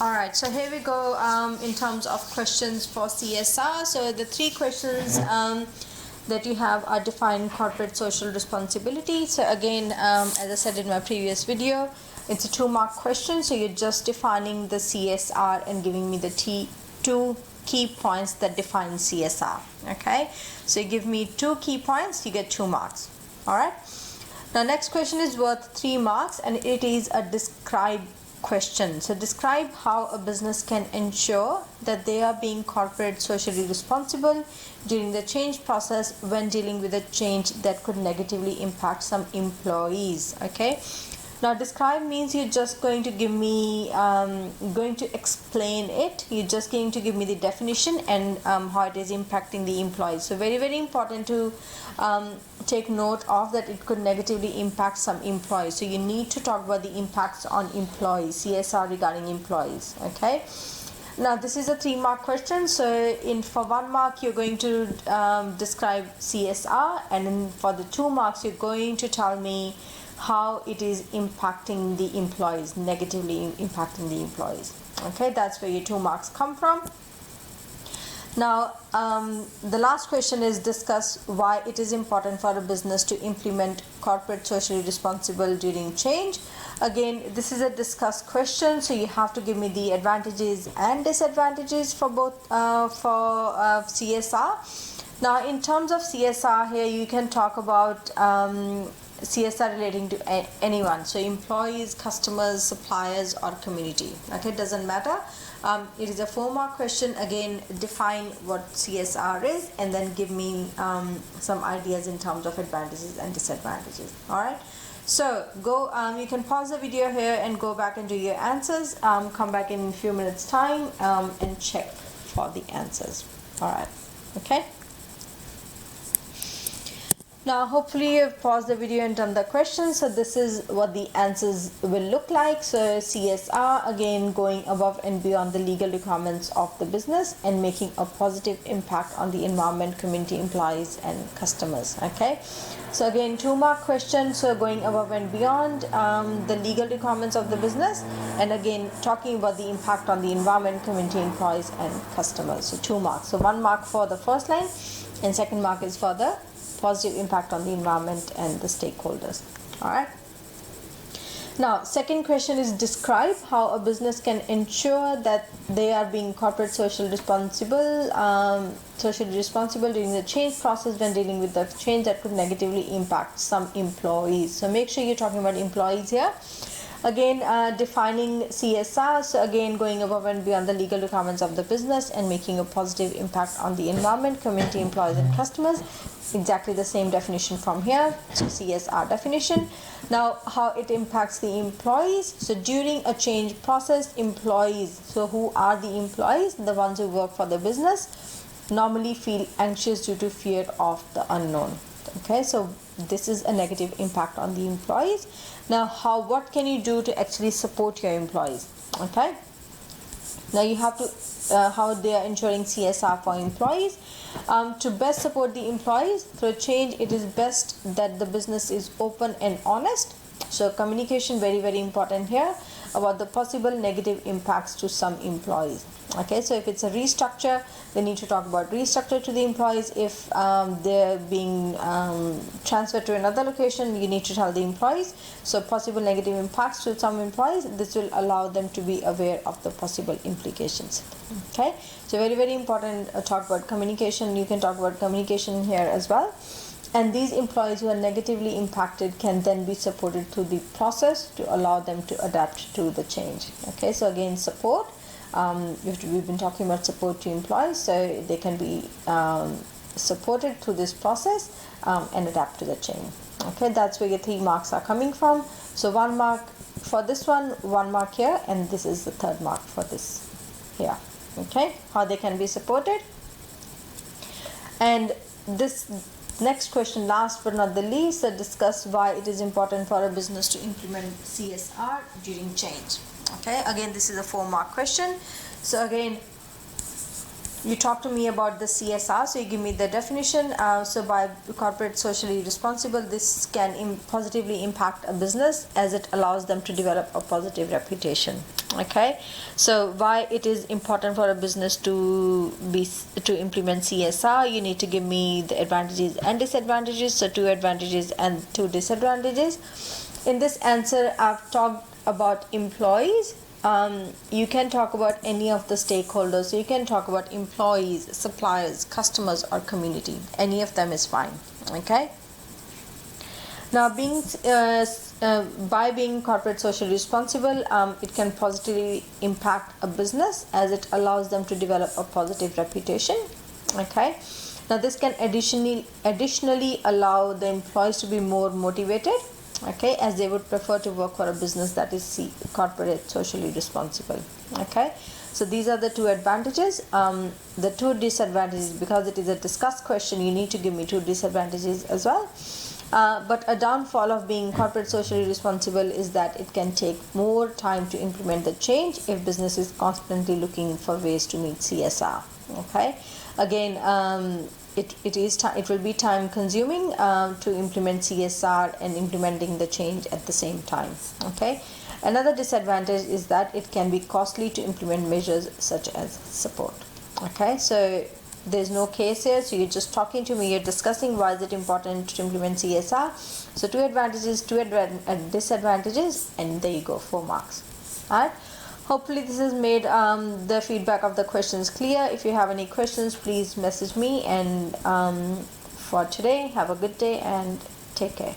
Alright, so here we go in terms of questions for CSR. So the three questions that you have are define corporate social responsibility. So again, as I said in my previous video, it's a 2-mark question. So you're just defining the CSR and giving me the two key points that define CSR. Okay, so you give me 2 key points, you get 2 marks. Alright, now next question is worth 3 marks and it is a describe question. So describe how a business can ensure that they are being corporate socially responsible during the change process when dealing with a change that could negatively impact some employees. Okay, now describe means you're just going to give me going to explain it. You're just going to give me the definition and how it is impacting the employees. So very important to take note of that it could negatively impact some employees. So you need to talk about the impacts on employees, CSR regarding employees. Okay, now this is a 3-mark question. So for 1 mark you're going to describe CSR, and then for the 2 marks you're going to tell me how it is impacting the employees, negatively impacting the employees. Okay, that's where your 2 marks come from. Now the last question is discuss why it is important for a business to implement corporate socially responsible during change. Again, this is a discuss question, so you have to give me the advantages and disadvantages for both CSR. Now in terms of CSR, here you can talk about CSR relating to anyone, so employees, customers, suppliers or community. Okay, doesn't matter. It is a 4-mark question. Again, define what CSR is and then give me some ideas in terms of advantages and disadvantages. Alright, so go you can pause the video here and go back and do your answers. Come back in a few minutes time and check for the answers. Alright, okay. Now hopefully you've paused the video and done the questions. So this is what the answers will look like. So CSR, again, going above and beyond the legal requirements of the business and making a positive impact on the environment, community, employees and customers. Okay, so again 2-mark question. So going above and beyond the legal requirements of the business, and again talking about the impact on the environment, community, employees and customers. So 2 marks. So 1 mark for the first line and 2nd mark is for the positive impact on the environment and the stakeholders. Alright, now second question is describe how a business can ensure that they are being corporate socially responsible during the change process when dealing with the change that could negatively impact some employees. So make sure you're talking about employees here. Again, defining CSR, so again going above and beyond the legal requirements of the business and making a positive impact on the environment, community, employees and customers. Exactly the same definition from here, so CSR definition. Now how it impacts the employees. So during a change process, employees, so who are the employees? The ones who work for the business normally feel anxious due to fear of the unknown. Okay, so this is a negative impact on the employees. Now what can you do to actually support your employees? Okay, now you have to how they are ensuring CSR for employees. To best support the employees through change, it is best that the business is open and honest. So communication very important here about the possible negative impacts to some employees. Okay, so if it's a restructure, they need to talk about restructure to the employees. If they're being transferred to another location, you need to tell the employees. So possible negative impacts to some employees, this will allow them to be aware of the possible implications. Okay, so very important talk about communication. You can talk about communication here as well. And these employees who are negatively impacted can then be supported through the process to allow them to adapt to the change. Okay, so again support. We've been talking about support to employees, so they can be supported through this process and adapt to the change. Okay, that's where your 3 marks are coming from. So 1 mark for this one, 1 mark here, and this is the 3rd mark for this here. Okay, how they can be supported. And this next question, last but not the least, discuss why it is important for a business to implement CSR during change. Okay, again this is a 4-mark question. So again you talk to me about the CSR, so you give me the definition. So by corporate socially responsible, this can positively impact a business as it allows them to develop a positive reputation. Okay, so why it is important for a business to implement CSR, you need to give me the advantages and disadvantages. So 2 advantages and 2 disadvantages. In this answer, I've talked about employees. You can talk about any of the stakeholders. So you can talk about employees, suppliers, customers, or community. Any of them is fine. Okay. Now, by being corporate socially responsible, it can positively impact a business as it allows them to develop a positive reputation. Okay. Now, this can additionally allow the employees to be more motivated. Okay, as they would prefer to work for a business that is corporate socially responsible. Okay, so these are the 2 advantages. The 2 disadvantages, because it is a discussed question, you need to give me 2 disadvantages as well. But a downfall of being corporate socially responsible is that it can take more time to implement the change if business is constantly looking for ways to meet CSR. Okay, again, it will be time consuming to implement CSR and implementing the change at the same time. Okay, another disadvantage is that it can be costly to implement measures such as support. Okay, so there's no case here, so you're just talking to me, you're discussing why is it important to implement CSR. So 2 advantages, 2 disadvantages, and there you go, 4 marks. Alright, hopefully this has made the feedback of the questions clear. If you have any questions, please message me. And for today, have a good day and take care.